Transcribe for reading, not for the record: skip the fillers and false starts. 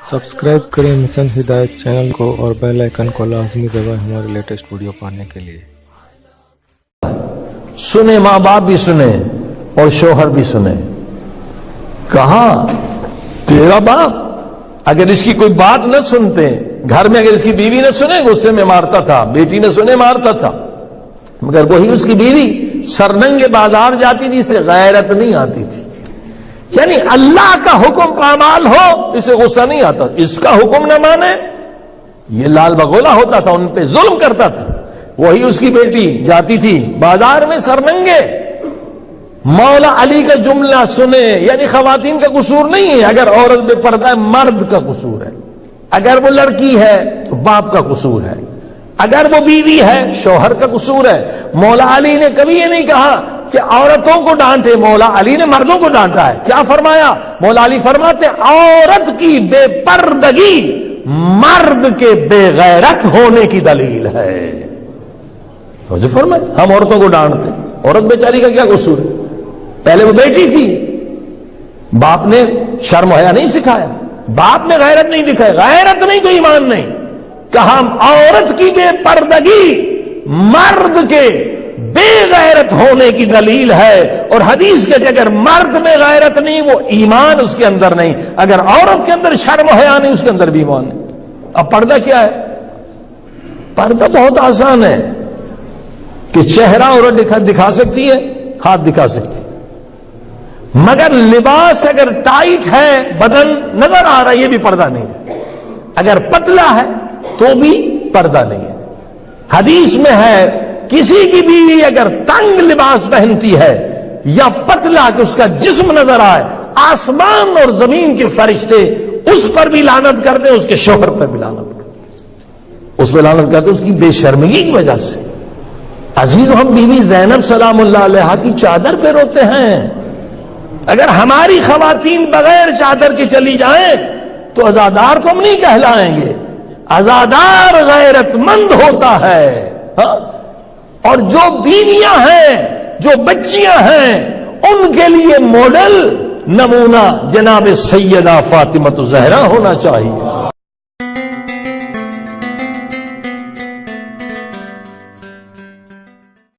Subscribe करें mission हिदायत channel को और बेल आइकन को लाजमी दबाएं हमारे लेटेस्ट वीडियो पाने के लिए। सुने, माँ बाप भी सुने और शोहर भी सुने। कहा तेरा बाप अगर इसकी कोई बात न सुनते, घर में अगर इसकी बीवी न सुने गुस्से में मारता था, बेटी न सुने मारता था, मगर वही उसकी बीवी सरनंगे बाजार जाती थी, इससे गैरत नहीं आती थी। यानी अल्लाह का हुक्म पामाल हो इसे गुस्सा नहीं आता, इसका हुक्म न माने ये लाल बगोला होता था, उन पे जुल्म करता था। वही उसकी बेटी जाती थी बाजार में सरनंगे, मौला अली का जुमला सुने। यानी खवातीन का कसूर नहीं है अगर औरत बेपर्दा है, मर्द का कसूर है। अगर वो लड़की है तो बाप का कसूर है, अगर वो बीवी है शौहर का कसूर है। मौला अली ने कभी ये नहीं कहा कि औरतों को डांटे, मौला अली ने मर्दों को डांटा है। क्या फरमाया? मौला अली फरमाते औरत की बेपर्दगी मर्द के बेगैरत होने की दलील है। तो जो फरमाए हम औरतों को डांटते, औरत बेचारी का क्या कसूर है? पहले वो बेटी थी, बाप ने शर्म हया नहीं सिखाया, बाप ने गैरत नहीं दिखाई। गैरत नहीं तो ईमान नहीं। कहा औरत की बेपर्दगी मर्द के बेगैरत होने की दलील है। और हदीस के अगर मर्द में गैरत नहीं वो ईमान उसके अंदर नहीं, अगर औरत के अंदर शर्म हया नहीं उसके अंदर भी ईमान नहीं। अब पर्दा क्या है? पर्दा बहुत आसान है कि चेहरा औरत दिखा सकती है, हाथ दिखा सकती है, मगर लिबास अगर टाइट है, बदन नजर आ रहा है, ये भी पर्दा नहीं है। अगर पतला है तो भी पर्दा नहीं है। हदीस में है किसी की बीवी अगर तंग लिबास पहनती है या पतला कि उसका जिस्म नजर आए, आसमान और जमीन के फरिश्ते उस पर भी लानत करते, उसके शोहर पर भी लानत करते, उस पर लानत करते उसकी बेशर्मगी की वजह से। अजीज, हम बीवी ज़ैनब सलामुल्लाह अलैहा की चादर पे रोते हैं। अगर हमारी खवातीन बगैर चादर के चली जाएं तो आजादार तो हम नहीं कहलाएंगे। आजादार गैरतमंद होता है। हाँ? और जो बीवियां हैं, जो बच्चियां हैं, उनके लिए मॉडल नमूना जनाब सैयदा फातिमा ज़हरा होना चाहिए।